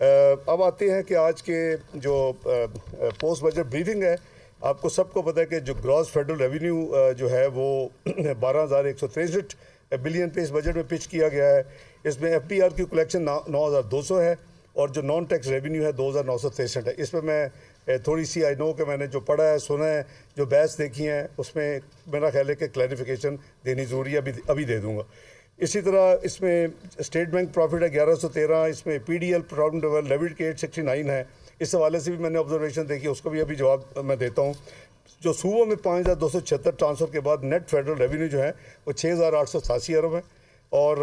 अब आते हैं कि आज के जो पोस्ट बजट ब्रीफिंग है, आपको सबको पता है कि जो ग्रॉस फेडरल रेवेन्यू जो है वो 12,163 बिलियन पे इस बजट में पिच किया गया है। इसमें FBR की कलेक्शन 9,200 है और जो नॉन टैक्स रेवेन्यू है 2,963 है। इस पर मैं थोड़ी सी आई नो कि मैंने जो पढ़ा है, सुना है, जो बहस देखी है, उसमें मेरा ख्याल है कि क्लैरिफिकेशन देनी ज़रूरी है, अभी दे दूँगा। इसी तरह इसमें स्टेट बैंक प्रॉफिट है 1113, इसमें PDL प्रॉफिट लेविड के 869 है। इस हवाले से भी मैंने ऑब्जर्वेशन देखी, उसका भी अभी जवाब मैं देता हूँ। जो सूबों में 5,276 ट्रांसफ़र के बाद नेट फेडरल रेवेन्यू जो है वो 6,887 अरब है और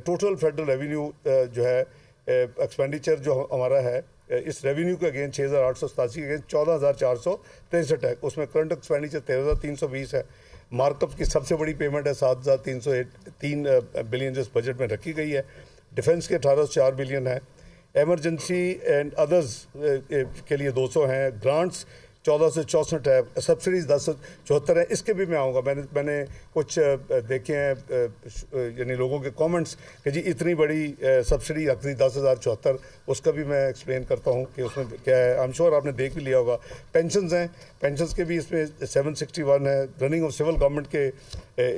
टोटल फेडरल रेवेन्यू जो है एक्सपेंडिचर जो हमारा है इस रेवेन्यू के अगेंस्ट 6,887 के अगेंस्ट 14,463 है। उसमें करंट एक्सपेंडिचर 13,320 है। मार्कअप की सबसे बड़ी पेमेंट है 7,303 बिलियन जो इस बजट में रखी गई है। डिफेंस के 1804 बिलियन है। एमरजेंसी एंड अदर्स के लिए 200 हैं। ग्रांट्स 1464 है। सब्सिडीज़ 1074 है। इसके भी मैं आऊँगा। मैंने कुछ देखे हैं यानी लोगों के कमेंट्स कि जी इतनी बड़ी सब्सिडी रख दी 10,074, उसका भी मैं एक्सप्लेन करता हूँ कि उसमें क्या है। आई एम श्योर आपने देख भी लिया होगा। पेंशन्स हैं, पेंशन्स के भी इसमें 761 है। रनिंग ऑफ सिविल गवर्नमेंट के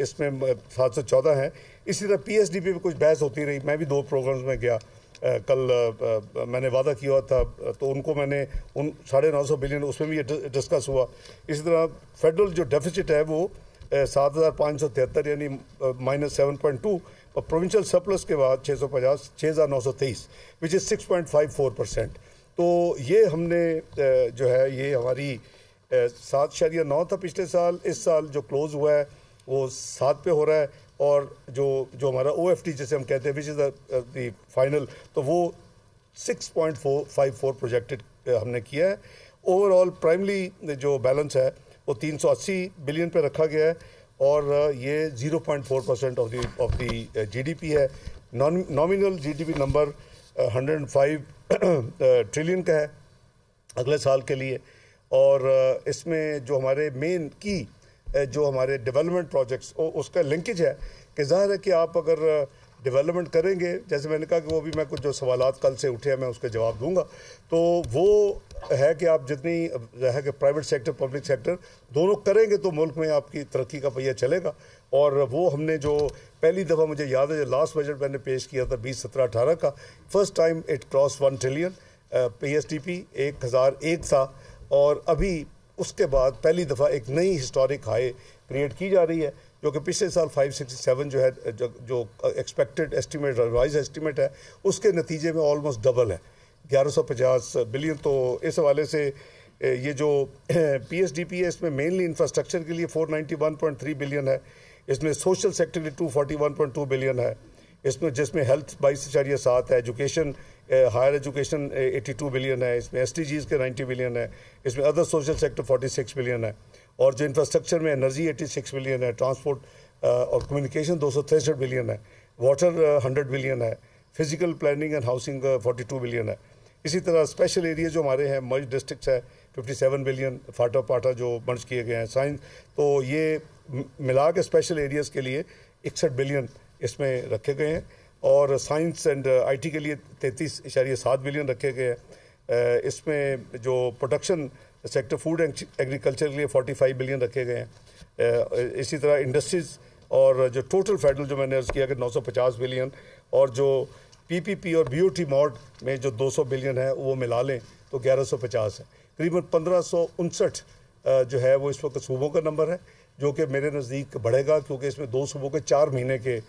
इसमें 714 है। इसी तरह PSDP पे कुछ बहस होती रही। मैं भी 2 प्रोग्राम्स में गया। कल मैंने वादा किया था तो उनको मैंने उन 950 बिलियन उसमें भी डिस्कस हुआ। इसी तरह फेडरल जो डेफिसिट है वो 7,573 यानी -7.2 और प्रोविंशियल सरप्लस के बाद 650 6,923 विच इज़ 6.54%। तो ये हमने जो है ये हमारी 7.9 था पिछले साल। इस साल जो क्लोज हुआ है वो 7 पे हो रहा है और जो हमारा OFT जैसे हम कहते हैं विच इज़ द फाइनल, तो वो 6.454 प्रोजेक्टेड हमने किया है। ओवरऑल प्राइमरी जो बैलेंस है वो 380 बिलियन पे रखा गया है और ये 0.4% ऑफ द GDP है। नॉमिनल GDP नंबर 105 ट्रिलियन का है अगले साल के लिए। और इसमें जो हमारे मेन की जो हमारे डेवलपमेंट प्रोजेक्ट्स उसका लिंकेज है कि जाहिर है कि आप अगर डेवलपमेंट करेंगे, जैसे मैंने कहा कि वो भी मैं कुछ जो सवालात कल से उठे हैं मैं उसके जवाब दूंगा, तो वो है कि आप जितनी है कि प्राइवेट सेक्टर पब्लिक सेक्टर दोनों करेंगे तो मुल्क में आपकी तरक्की का पहिया चलेगा। और वो हमने जो पहली दफ़ा मुझे याद है जो लास्ट बजट मैंने पेश किया था 2017-18 का, first time it cross 1 trillion. PSDP 1001 था और अभी उसके बाद पहली दफ़ा एक नई हिस्टोरिक हाई क्रिएट की जा रही है जो कि पिछले साल 567 जो है जो एक्सपेक्टेड एस्टीमेट रिवाइज एस्टीमेट है उसके नतीजे में ऑलमोस्ट डबल है 1150 बिलियन। तो इस हवाले से ये जो PSDP है इसमें मेनली इंफ्रास्ट्रक्चर के लिए 491.3 बिलियन है। इसमें सोशल सेक्टर के 241.2 बिलियन है। इसमें जिसमें हेल्थ 22.7 है। एजुकेशन हायर एजुकेशन 82 बिलियन है। इसमें SDGs के 90 बिलियन है। इसमें अदर सोशल सेक्टर 46 बिलियन है। और जो इंफ्रास्ट्रक्चर में एनर्जी 86 बिलियन है। ट्रांसपोर्ट और कम्युनिकेशन 263 बिलियन है। वाटर 100 बिलियन है। Physical planning and housing 42 billion है। इसी तरह स्पेशल एरिया जो हमारे हैं मर्ज डिस्ट्रिक्ट्स है 57 बिलियन, फाटा पाटा जो मर्ज किए गए हैं साइंस, तो ये मिला के स्पेशल एरियाज़ के लिए 61 बिलियन इसमें रखे गए हैं। और साइंस एंड IT के लिए 33.7 बिलियन रखे गए हैं। इसमें जो production sector food and agriculture के लिए 45 बिलियन रखे गए हैं। इसी तरह इंडस्ट्रीज़ और जो टोटल फेडरल जो मैंने अर्ज़ किया कि 950 बिलियन और जो PPP और BOT मॉड में जो 200 बिलियन है वो मिला लें तो 1150 है। करीबन 1559 जो है वो इस वक्त सूबों का नंबर है जो कि मेरे नज़दीक बढ़ेगा क्योंकि इसमें 2 सूबों के 4 महीने के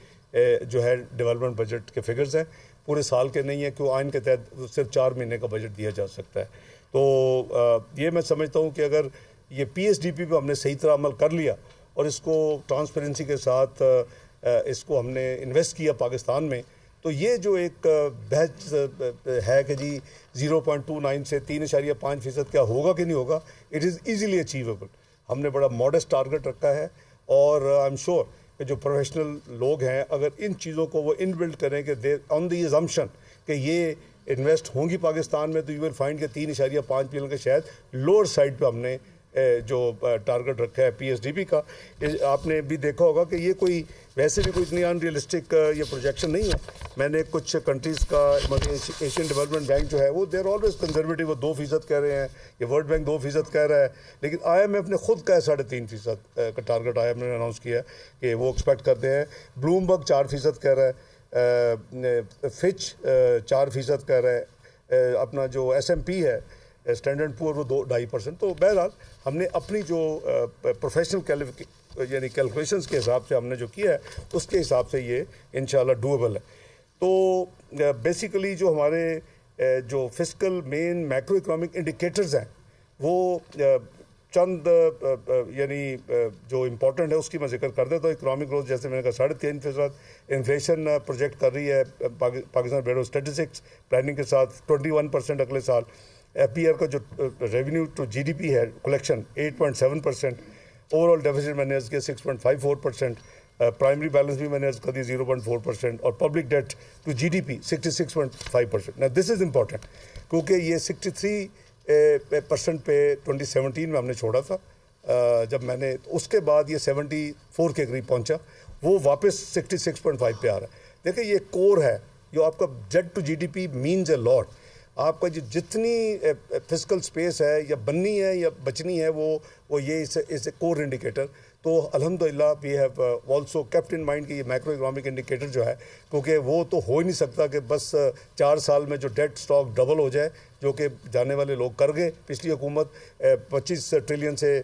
जो है डेवलपमेंट बजट के फिगर्स हैं, पूरे साल के नहीं है क्यों आइन के तहत सिर्फ 4 महीने का बजट दिया जा सकता है। तो ये मैं समझता हूँ कि अगर ये PSDP पे हमने सही तरह अमल कर लिया और इसको ट्रांसपेरेंसी के साथ इसको हमने इन्वेस्ट किया पाकिस्तान में, तो ये जो एक बहस है कि जी 0.29 से 3.5% क्या होगा कि नहीं होगा, इट इज़ ईजीली अचीवेबल। हमने बड़ा मॉडेस्ट टारगेट रखा है और आई एम श्योर कि जो प्रोफेशनल लोग हैं अगर इन चीज़ों को वो इनबिल्ड करें कि दे ऑन दी अजम्पशन कि ये इन्वेस्ट होंगी पाकिस्तान में, तो यू विल फाइंड कि 3.5 बिलियन के शायद लोअर साइड पे हमने जो टारगेट रखा है पीएसडीपी का, आपने भी देखा होगा कि ये कोई वैसे भी कोई इतनी अनरियलिस्टिक ये प्रोजेक्शन नहीं है। मैंने कुछ कंट्रीज़ का एशियन डेवलपमेंट बैंक जो है वो देर ऑलवेज कंजर्वेटिव, वो 2% कह रहे हैं, ये वर्ल्ड बैंक 2% कह रहा है, लेकिन IMF ने खुद का 3.5% का टारगेट IMF ने अनाउंस किया कि वो एक्सपेक्ट करते हैं। ब्लूमबर्ग 4% कह रहा है, फिच 4% कह रहा है, अपना जो SMP है स्टैंडर्ड पुअर वो 2-2.5%। तो बहरहाल हमने अपनी जो प्रोफेशनल यानी कैलकुलेशंस के हिसाब से हमने जो किया है उसके हिसाब से ये इंशाल्लाह डूएबल है। तो बेसिकली जो हमारे जो fiscal main macro economic indicators हैं वो चंद यानी जो इम्पोर्टेंट है उसकी मैं जिक्र कर देता हूँ। इकोनॉमिक ग्रोथ जैसे मैंने कहा 3.5%, इन्फ्लेशन प्रोजेक्ट कर रही है Pakistan bureau of statistics planning के साथ 21% अगले साल। FBR का जो रेवेन्यू टू GDP है कलेक्शन 8.7%, ओवरऑल डेफिसिट मैंने अर्ज किया 6.54%, प्राइमरी बैलेंस भी मैंने अर्ज कर दी 0.4% और पब्लिक डेट टू GDP 66.5%। ना दिस इज़ इम्पॉर्टेंट क्योंकि ये 63% पे 2017 में हमने छोड़ा था जब मैंने, उसके बाद ये 74 के करीब पहुंचा, वो वापस 66.5 पे आ रहा है। देखिए ये कोर है जो आपका debt to GDP means a lot. आपका जो जितनी फिस्कल स्पेस है या बननी है या बचनी है वो ये इस कोर इंडिकेटर। तो अल्हम्दुलिल्लाह we have also kept in mind कि ये मैक्रो इकोनॉमिक इंडिकेटर जो है, क्योंकि वो तो हो ही नहीं सकता कि बस 4 साल में जो डेट स्टॉक डबल हो जाए, जो कि जाने वाले लोग कर गए। पिछली हुकूमत 25 ट्रिलियन से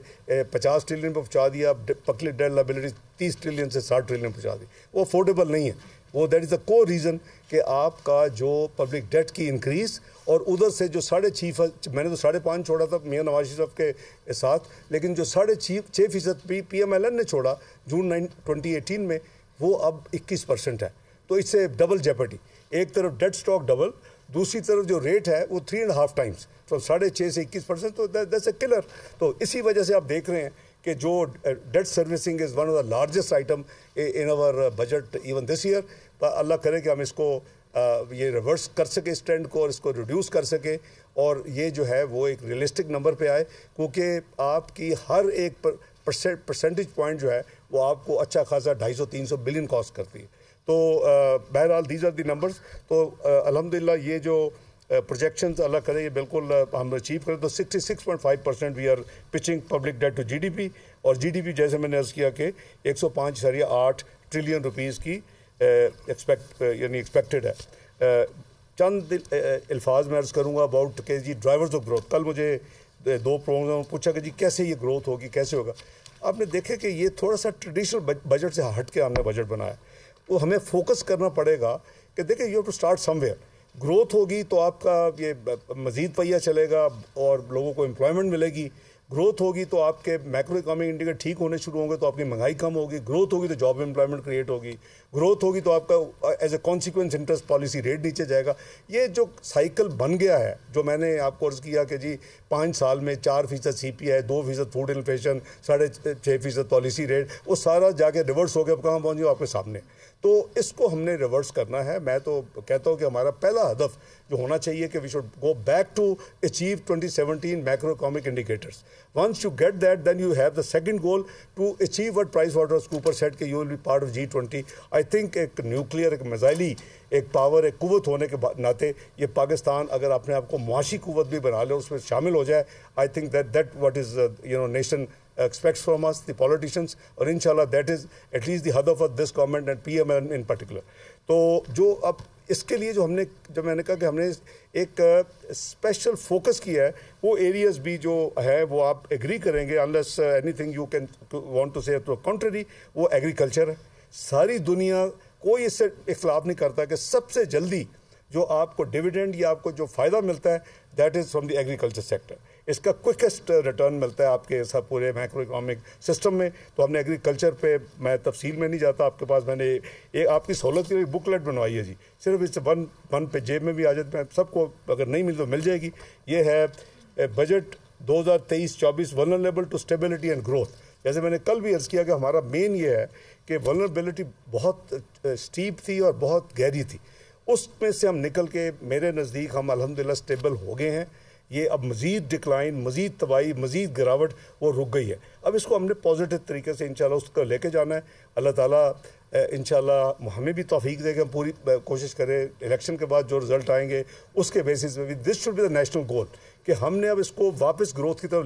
50 ट्रिलियन पर पहुँचा दिया, पब्लिक डेट लायबिलिटी 30 ट्रिलियन से 60 ट्रिलियन पहुँचा दी। वो अफोर्डेबल नहीं है। वो that is the core reason कि आपका जो पब्लिक डेट की इंक्रीज़ और उधर से जो 6.5, मैंने तो 5.5 छोड़ा था मियां नवाज शरीफ के साथ, लेकिन जो 6.5% PMLN ने छोड़ा जून 2018 में, वो अब 21% है। तो इससे डबल जेपर्डी, एक तरफ डेट स्टॉक डबल, दूसरी तरफ जो रेट है वो 3.5 टाइम्स, तो 6.5 से 21%, तो दैट्स ए किलर। तो इसी वजह से आप देख रहे हैं कि जो debt servicing is one of the largest item in our budget even this year. Allah करे कि हम इसको ये रिवर्स कर सके इस ट्रेंड को और इसको रिड्यूस कर सके और ये जो है वो एक रियलिस्टिक नंबर पे आए, क्योंकि आपकी हर एक परसेंटेज पॉइंट जो है वो आपको अच्छा खासा 250-300 बिलियन कॉस्ट करती है। तो बहरहाल दीज आर दी नंबर्स। तो अल्हम्दुलिल्लाह ये जो प्रोजेक्शंस अल्लाह करे ये बिल्कुल हम अचीव करें। तो 66.5% we are pitching public debt to GDP, और GDP जैसे मैंने अर्ज किया कि 105.8 ट्रिलियन रुपीज़ की एक्सपेक्टेड है। चंद अल्फाज में अर्ज़ करूँगा अबाउट के जी ड्राइवर्स ऑफ ग्रोथ। कल मुझे 2 प्रोग्राम में पूछा कि जी कैसे ये ग्रोथ होगी, कैसे होगा। आपने देखे कि ये थोड़ा सा ट्रेडिशनल बजट से हट के हमने बजट बनाया, तो हमें फोकस करना पड़ेगा कि देखिए you have to start somewhere. Growth होगी तो आपका ये मज़ीद पहिया चलेगा और लोगों को एम्प्लॉयमेंट मिलेगी। ग्रोथ होगी तो आपके मैक्रो इकोनॉमिक इंडिकेटर ठीक होने शुरू होंगे, तो आपकी महंगाई कम होगी। ग्रोथ होगी तो जॉब एम्प्लॉयमेंट क्रिएट होगी। ग्रोथ होगी तो आपका as a consequence interest policy rate नीचे जाएगा। ये जो साइकिल बन गया है, जो मैंने आपको अर्ज़ किया कि जी 5 साल में 4% CPI, 2% food inflation, 6.5% policy rate, वो सारा जाके रिवर्स हो गया। अब कहाँ पहुँच गया आपके सामने। तो इसको हमने रिवर्स करना है। मैं तो कहता हूँ कि हमारा पहला हदफ जो होना चाहिए कि we should go back to achieve 2017 macro economic indicators. Once you get that then you have the second goal to achieve what PricewaterhouseCooper said कि you will be part of G20। I think एक nuclear, एक मिसाइली, एक power, एक कुव्वत होने के नाते ये पाकिस्तान अगर अपने आप को मुआशी कुव्वत भी बना ले, उसमें शामिल हो जाए, I think that what is nation expects from us, the politicians, और इंशाल्लाह that is at least the hadaf of this government and PMLN in particular। तो जो अब इसके लिए जो मैंने कहा कि हमने एक स्पेशल फोकस किया है, वो एरियाज भी जो है वो आप एग्री करेंगे, unless anything you can want to say to country, वो एग्रीकल्चर है। सारी दुनिया कोई इससे इख्तलाफ नहीं करता कि सबसे जल्दी जो आपको डिविडेंड या आपको जो फ़ायदा मिलता है that is from the agriculture sector. इसका क्विकेस्ट रिटर्न मिलता है आपके सब पूरे मैक्रो इकोनॉमिक सिस्टम में। तो हमने एग्रीकल्चर पे, मैं तफसील में नहीं जाता, आपके पास मैंने एक आपकी सहूलत के लिए बुकलेट बनवाई है जी, सिर्फ इस वन पे जेब में भी आ जाती है, सबको अगर नहीं मिल तो मिल जाएगी। ये है budget 2023-24 vulnerable to stability and growth. जैसे मैंने कल भी अर्ज़ किया कि हमारा मेन ये है कि वल्नरेबिलिटी बहुत स्टीप थी और बहुत गहरी थी, उसमें से हम निकल के मेरे नज़दीक हम अल्हम्दुलिल्लाह स्टेबल हो गए हैं। ये अब मज़ीद डिक्लाइन, मज़ीद तबाही, मज़ीद गिरावट वो रुक गई है। अब इसको हमने पॉजिटिव तरीके से इंशाल्लाह उसको लेके जाना है। अल्लाह ताला इंशाल्लाह हमें भी तौफीक देगा, हम पूरी कोशिश करें इलेक्शन के बाद जो रिजल्ट आएंगे उसके बेसिस पे भी this should be the national goal कि हमने अब इसको वापस ग्रोथ की तरफ